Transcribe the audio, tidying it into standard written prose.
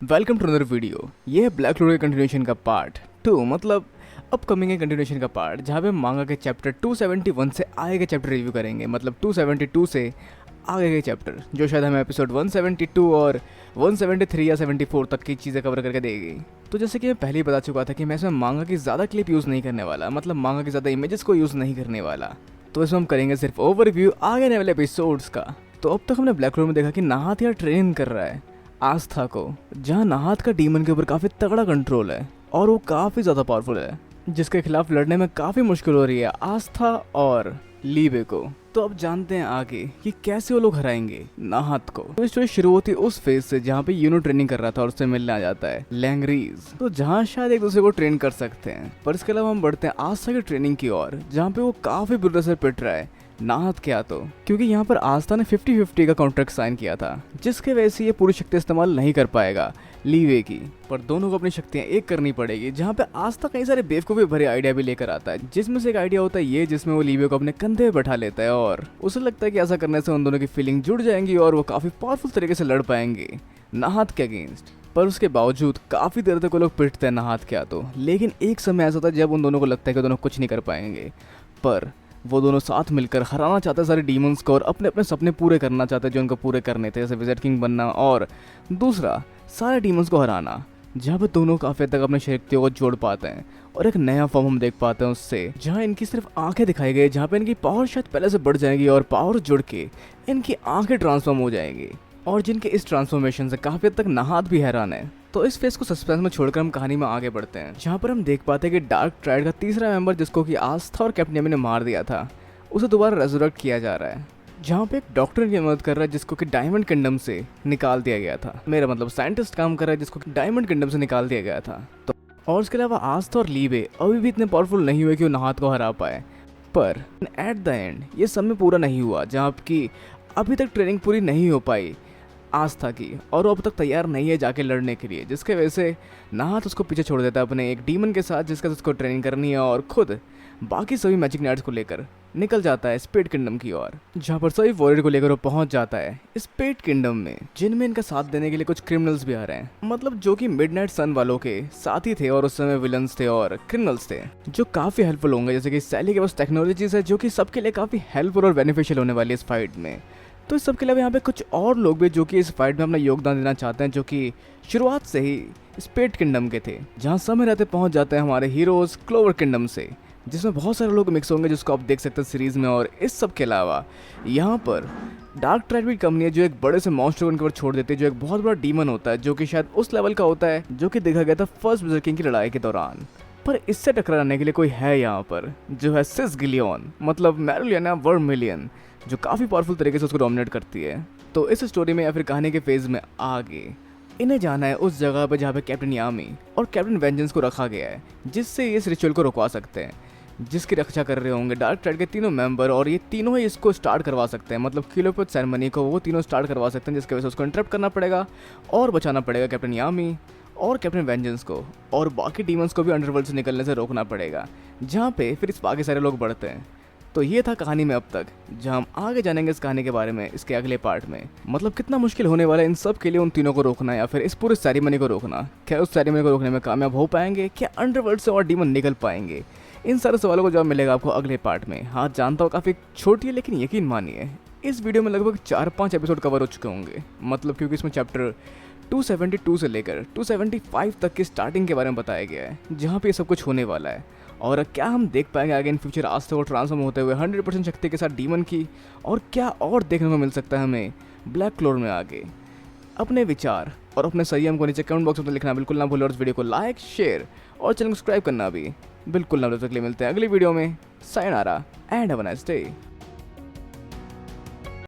Welcome to another video. ये है black clover के कंटिन्यूशन का पार्ट 2, मतलब अपकमिंग है कंटिन्यूशन का पार्ट, जहाँ पे मांगा के चैप्टर 271 से आगे के चैप्टर रिव्यू करेंगे। मतलब 272 से आगे के चैप्टर जो शायद हमें एपिसोड 172 और 173 या 74 तक की चीज़ें कवर करके देगी। तो जैसे कि मैं पहले ही बता चुका था कि मैं इसमें मांगा की ज़्यादा क्लिप यूज़ नहीं करने वाला, मतलब मांगा की ज़्यादा इमेजेस को यूज़ नहीं करने वाला। तो इसमें हम करेंगे सिर्फ ओवरव्यू आगे आने वाले एपिसोड्स का। तो अब तक हमने ब्लैक क्लोवर में देखा कि नाहात यार ट्रेन कर रहा है आस्था को, जहाँ नाहात का डीमन के ऊपर काफ़ी तगड़ा कंट्रोल है और वो काफ़ी ज़्यादा पावरफुल है, जिसके खिलाफ लड़ने में काफ़ी मुश्किल हो रही है आस्था और लीबे को। तो अब जानते हैं आगे कि कैसे वो लोग हराएंगे नाहात को। तो स्टोरी शुरू होती है उस फेज से जहाँ पे यूनो ट्रेनिंग कर रहा था और उससे मिलने आ जाता है लैंगरीज, तो जहाँ शायद एक दूसरे को ट्रेन कर सकते हैं। पर इसके अलावा हम बढ़ते हैं आस्था की ट्रेनिंग की ओर, जहाँ पे वो काफ़ी बुरी से पिट रहा है नाहात क्या, तो क्योंकि यहाँ पर आस्था ने 50-50 का कॉन्ट्रैक्ट साइन किया था, जिसके वजह से ये पूरी शक्ति इस्तेमाल नहीं कर पाएगा लीवे की। पर दोनों को अपनी शक्तियाँ एक करनी पड़ेगी, जहाँ पे आस्था कई सारे बेवकूफ़ी भरे आइडिया भी लेकर आता है, जिसमें से एक आइडिया होता है ये जिसमें वो लीवे को अपने कंधे पे बैठा लेता है और उसे लगता है कि ऐसा करने से उन दोनों की फीलिंग जुड़ जाएंगी और वो काफ़ी पावरफुल तरीके से लड़ पाएंगे नाहात के अगेंस्ट। पर उसके बावजूद काफ़ी देर तक वो लोग पिटते हैं नाहात क्या, तो लेकिन एक समय ऐसा होता है जब उन दोनों को लगता है कि दोनों कुछ नहीं कर पाएंगे, पर वो दोनों साथ मिलकर हराना चाहते हैं सारे डीमंस को और अपने अपने सपने पूरे करना चाहते हैं जो उनको पूरे करने थे, जैसे विज़र्ड किंग बनना और दूसरा सारे डीमंस को हराना। जहाँ पे दोनों काफ़ी हद तक अपने शक्तियों को जोड़ पाते हैं और एक नया फॉर्म हम देख पाते हैं उससे, जहाँ इनकी सिर्फ आंखें दिखाई गई, जहाँ पे इनकी पावर शायद पहले से बढ़ जाएगी और पावर जुड़ के इनकी आंखें ट्रांसफॉर्म हो जाएंगी, और जिनके इस ट्रांसफॉर्मेशन से काफ़ी हद तक नाहात भी हैरान है। तो इस फेस को सस्पेंस में छोड़कर हम कहानी में आगे बढ़ते हैं, जहाँ पर हम देख पाते हैं कि डार्क ट्राइड का तीसरा मेंबर, जिसको कि आस्था और कैप्टन यामी ने मार दिया था, उसे दोबारा रेजरेक्ट किया जा रहा है, जहाँ पे एक डॉक्टर की मदद कर रहा है जिसको कि डायमंड किंगडम से निकाल दिया गया था। मेरा मतलब साइंटिस्ट काम कर रहा है जिसको कि डायमंड किंगडम से निकाल दिया गया था। तो और इसके अलावा आस्था और लीबे अभी भी इतने पावरफुल नहीं हुए कि वो नाहात को हरा पाए। पर एट द एंड ये सब में पूरा नहीं हुआ, जहाँ की अभी तक ट्रेनिंग पूरी नहीं हो पाई आस्था की, और वो अब तक तैयार नहीं है जाके लड़ने के लिए, जिसके वजह से नाहात उसको पीछे छोड़ देता है अपने एक डीमन के साथ, जिसका उसको ट्रेनिंग करनी है, और खुद बाकी सभी मैजिक नाइट्स को लेकर निकल जाता है स्पेड किंगडम की ओर, जहाँ पर सभी वॉरियर को लेकर वो पहुंच जाता है स्पेड किंगडम में, जिनमें इनका साथ देने के लिए कुछ क्रिमिनल्स भी आ रहे हैं, मतलब जो कि मिडनाइट सन वालों के साथी थे और उस समय विलन्स थे और क्रिमिनल्स थे जो काफी हेल्पफुल होंगे। जैसे कि सैली के पास टेक्नोलॉजीज है जो कि सबके लिए काफी हेल्पफुल और बेनिफिशियल होने वाली है इस फाइट में। तो इस सब के अलावा यहाँ पे कुछ और लोग भी जो कि इस फाइट में अपना योगदान देना चाहते हैं, जो कि शुरुआत से ही स्पेड किंगडम के थे, जहाँ समय रहते पहुँच जाते हैं हमारे हीरोज क्लोवर किंगडम से, जिसमें बहुत सारे लोग मिक्स होंगे जिसको आप देख सकते हैं सीरीज में। और इस सब के अलावा यहाँ पर डार्क ट्राइड भी कंपनी है जो एक बड़े से मॉन्स्टर उनके ऊपर छोड़ देती है, जो एक बहुत बड़ा डीमन होता है, जो कि शायद उस लेवल का होता है जो कि देखा गया था फर्स्ट विज़र्ड किंग की लड़ाई के दौरान। पर इससे टकराने के लिए कोई है यहाँ पर, जो है सिस गिलियन, मतलब मैरिलियाना वर्मिलियन, जो काफ़ी पावरफुल तरीके से उसको डोमिनेट करती है। तो इस स्टोरी में या फिर कहानी के फेज में आगे इन्हें जाना है उस जगह पर जहाँ पे कैप्टन यामी और कैप्टन वेंजेंस को रखा गया है, जिससे ये इस रिचुअल को रुकवा सकते हैं, जिसकी रक्षा कर रहे होंगे डार्क ट्राइड के तीनों मेंबर, और ये तीनों ही इसको स्टार्ट करवा सकते हैं, मतलब किलोपोथ सेरेमनी को वो तीनों स्टार्ट करवा सकते हैं, जिसकी वजह से उसको इंटरप्ट करना पड़ेगा और बचाना पड़ेगा कैप्टन यामी और कैप्टन वेंजेंस को, और बाकी डीमंस को भी अंडरवर्ल्ड से निकलने से रोकना पड़ेगा, जहाँ पे फिर इस बाकी सारे लोग बढ़ते हैं। तो ये था कहानी में अब तक, जहाँ हम आगे जानेंगे इस कहानी के बारे में इसके अगले पार्ट में। मतलब कितना मुश्किल होने वाला है इन सब के लिए उन तीनों को रोकना या फिर इस पूरे सेरेमनी को रोकना। क्या उस सेरेमनी को रोकने में कामयाब हो पाएंगे? क्या अंडरवर्ल्ड से और डीमन निकल पाएंगे? इन सारे सवालों को जवाब मिलेगा आपको अगले पार्ट में। हाँ जानता हूँ काफ़ी छोटी है, लेकिन यकीन मानिए इस वीडियो में लगभग 4-5 एपिसोड कवर हो चुके होंगे, मतलब क्योंकि इसमें चैप्टर 272 से लेकर 275 तक की स्टार्टिंग के बारे में बताया गया है, जहाँ पे ये सब कुछ होने वाला है। और क्या हम देख पाएंगे आगे इन फ्यूचर आस्था को ट्रांसफॉर्म होते हुए 100% शक्ति के साथ डीमन की, और क्या और देखने को मिल सकता है हमें ब्लैक क्लोवर में आगे। अपने विचार और अपने संयम को नीचे कमेंट बॉक्स में लिखना बिल्कुल ना भूलें, और इस वीडियो को लाइक, शेयर और चैनल को सब्सक्राइब करना भी बिल्कुल ना भूलें। मिलते हैं अगली वीडियो में। Sayonara and have a nice day.